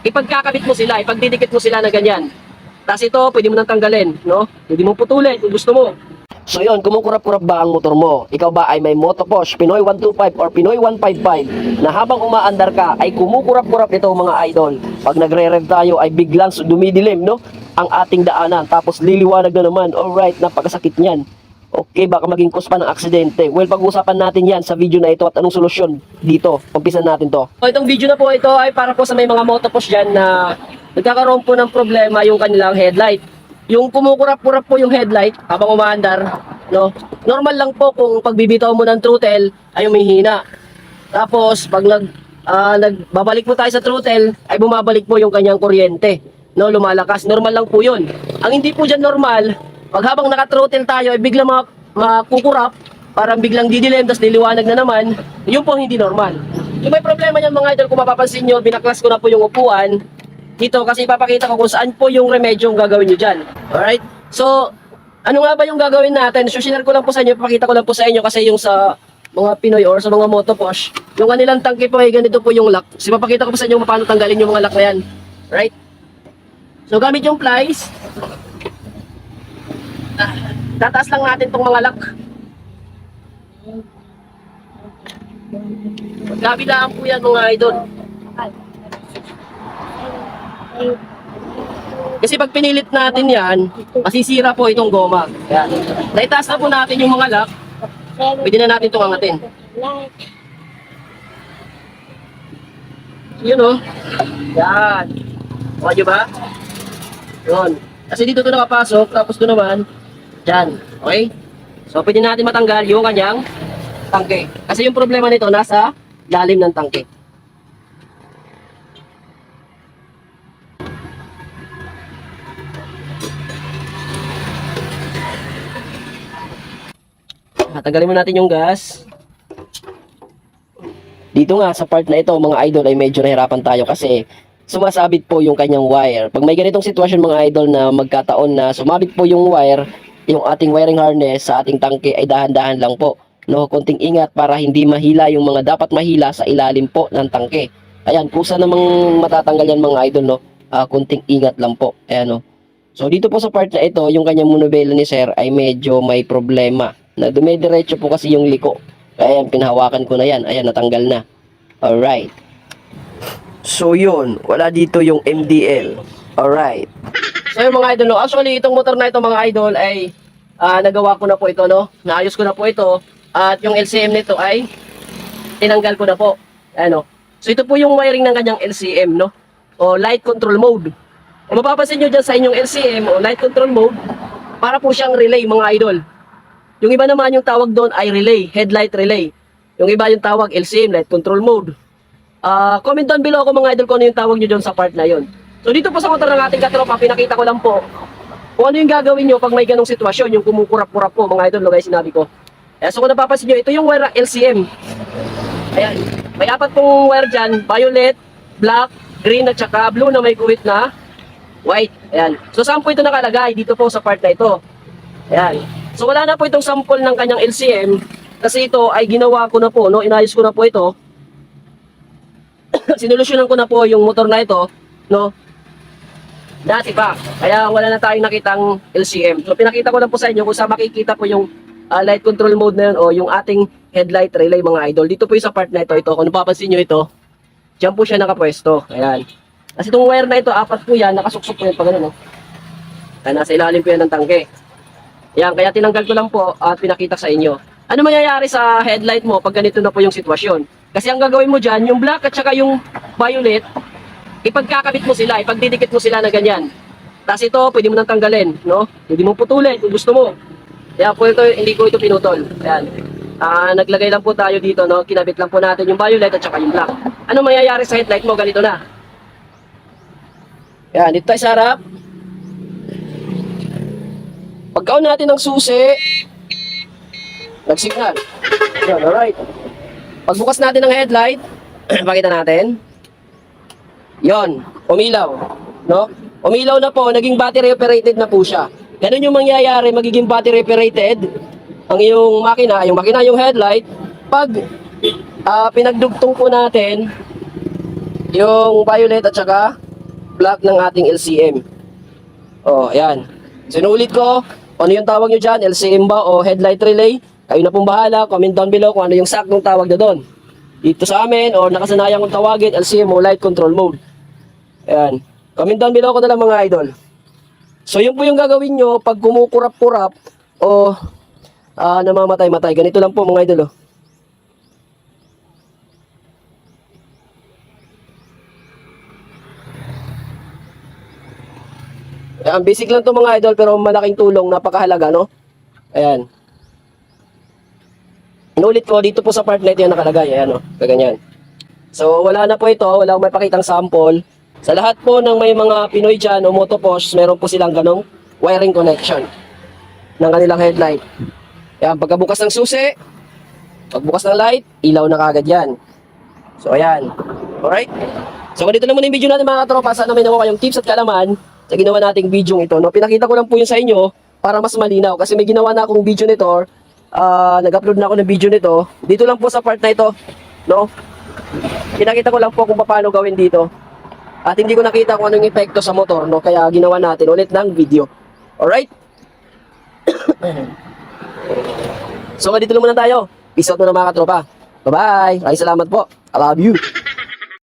ipagkakabit mo sila, ipagdidikit mo sila na ganyan. Tapos ito, pwede mo nang tanggalin, no? Pwede mo putulin kung gusto mo. So yun, kumukurap-kurap ba ang motor mo? Ikaw ba ay may Motoposh Pinoy 125 or Pinoy 155 na habang umaandar ka ay kumukurap-kurap ito mga idol? Pag nagre-rev tayo ay biglang dumidilim, no? Ang ating daanan, tapos liliwanag na naman. Alright, napakasakit niyan. Okay, baka maging cause pa ng aksidente. Well, pag-uusapan natin yan sa video na ito at anong solusyon dito. Umpisan natin to. So, itong video na po ito ay para po sa may mga Motoposh dyan na nagkakaroon po ng problema yung kanilang headlight. Yung kumukurap-kurap po yung headlight habang umaandar, no? Normal lang po kung pagbibitaw mo ng throttle ay umihina. Tapos pag nagbabalik po tayo sa throttle ay bumabalik po yung kanyang kuryente, no? Lumalakas. Normal lang po 'yun. Ang hindi po diyan normal, pag habang naka-throttle tayo ay biglang makukurap, parang biglang didilim tas diliwanag na naman, yun po hindi normal. Yung may problema niyan mga idol, kung mapapansin niyo, binaklas ko na po yung upuan dito kasi ipapakita ko kung saan po yung remedyo yung gagawin nyo dyan. Alright? So, ano nga ba yung gagawin natin? So, share ko lang po sa inyo, ipapakita ko lang po sa inyo kasi yung sa mga Pinoy or sa mga Motoposh, yung kanilang tangke po ay ganito po yung lock. So, ipapakita ko po sa inyo paano tanggalin yung mga lock na yan. Right? So, gamit yung plies. Tataas lang natin tong mga lock. Magkabilaan po yan mga idol. Kasi pag pinilit natin yan, masisira po itong goma. Yan. Naitaas na po natin yung mga lock. Pwede na natin itong angatin. Yun o. Yan. Kuha nyo ba? Yun. Kasi dito ito nakapasok, tapos ito naman, dyan. Okay? So pwede natin matanggal yung kanyang tangke. Kasi yung problema nito nasa lalim ng tangke. Tanggalin mo natin yung gas. Dito nga sa part na ito mga idol ay medyo nahirapan tayo kasi sumasabit po yung kanyang wire. Pag may ganitong sitwasyon mga idol na magkataon na sumabit po yung wire, yung ating wiring harness sa ating tangke ay dahan-dahan lang po. No, konting ingat para hindi mahila yung mga dapat mahila sa ilalim po ng tangke. Ayan, kusa namang matatanggal yan mga idol, no. Konting ingat lang po. Ayan, no. So dito po sa part na ito, yung kanyang monobelo ni sir ay medyo may problema. Na dumidiretso po kasi yung liko. Kaya yan, pinahawakan ko na yan. Ayan, natanggal na. Alright. So yun, wala dito yung MDL. Alright. So yung mga idol, no? Actually, itong motor na ito mga idol ay nagawa ko na po ito, no? Naayos ko na po ito. At yung LCM nito ay tinanggal ko na po. Ano? So ito po yung wiring ng kanyang LCM, no? O light control mode. Kung mapapansin nyo dyan sa inyong LCM o light control mode, para po siyang relay mga idol. Yung iba naman yung tawag doon ay relay, headlight relay. Yung iba yung tawag LCM, light control mode. Comment down below ako mga idol kung ano yung tawag nyo doon sa part na yon. So dito po sa motor ng ating katropa, pinakita ko lang po kung ano yung gagawin nyo pag may ganong sitwasyon, yung kumukurap-kurap po mga idol, no guys, sinabi ko. So kung napapansin nyo, ito yung wire ng LCM. Ayan, may apat pong wire dyan, violet, black, green at saka blue na may guhit na white. Ayan. So saan po ito nakalagay? Dito po sa part na ito. Ayan. So wala na po itong sample ng kanyang LCM kasi ito ay ginawa ko na po, no? Inayos ko na po ito. Sinolusyonan ko na po yung motor na ito, no? Dati pa. Kaya wala na tayong nakitang LCM. So pinakita ko lang po sa inyo kung saan makikita po yung light control mode na yun o yung ating headlight relay mga idol. Dito po yung sa part na ito. Kung napapansin nyo ito, dyan po siya nakapwesto. Ayan. Kasi itong wire na ito, apat po yan, nakasuksok po yan pa ganun, no? Kaya nasa ilalim po yan ng tangke. Yan, kaya tinanggal ko lang po at pinakita sa inyo. Ano mangyayari sa headlight mo pag ganito na po yung sitwasyon? Kasi ang gagawin mo dyan, yung black at saka yung violet, ipagkakabit mo sila, ipagdidikit mo sila na ganyan. Tapos ito, pwede mo nang tanggalin, no? Pwede mo putulin kung gusto mo. Kaya po ito, hindi ko ito pinutol. Ayan. Naglagay lang po tayo dito, no? Kinabit lang po natin yung violet at saka yung black. Ano mangyayari sa headlight mo? Ganito na. Ayan, dito tayo sa harap. Pagkaon natin ng susi, nagsignal. Yan, alright. Pagbukas natin ng headlight, pakita natin. Yon, umilaw. No? Umilaw na po, naging battery operated na po siya. Ganun yung mangyayari, magiging battery operated ang iyong makina, yung headlight, pag pinagdugtong po natin yung violet at saka block ng ating LCM. Oh, ayan. So, inuulit ko, ano yung tawag nyo dyan? LCM ba o headlight relay? Kayo na pong bahala. Comment down below kung ano yung saktong tawag na doon. Dito sa amin, or nakasanayan kong tawagin, LCM o light control mode. Ayan. Comment down below ko na lang mga idol. So, yun po yung gagawin nyo pag kumukurap-kurap o namamatay-matay. Ganito lang po mga idol. Oh. Ayan, basic lang to mga idol pero malaking tulong, napakahalaga, no? Ayan. Inulit ko, dito po sa part na ito yung nakalagay. Ayan, no? Kaganyan. So, wala na po ito. Wala akong may pakitang sample. Sa lahat po ng may mga Pinoy dyan o motoposh, meron po silang ganong wiring connection ng kanilang headlight. Ayan, pagkabukas ng susi, pagbukas ng light, ilaw na kagad yan. So, ayan. Alright? So, ganito lang muna yung video natin mga katropa. Sana may nakuha kayong tips at kalaman sa ginawa nating video ito. No? Pinakita ko lang po yun sa inyo para mas malinaw. Kasi may ginawa na akong video nito. Nag-upload na ako ng video nito. Dito lang po sa part na ito. No? Pinakita ko lang po kung paano gawin dito. At hindi ko nakita kung anong epekto sa motor. No? Kaya ginawa natin ulit ng video. Alright? So, dito lang muna tayo. Peace out muna mga katropa. Bye-bye. Maraming salamat po. I love you.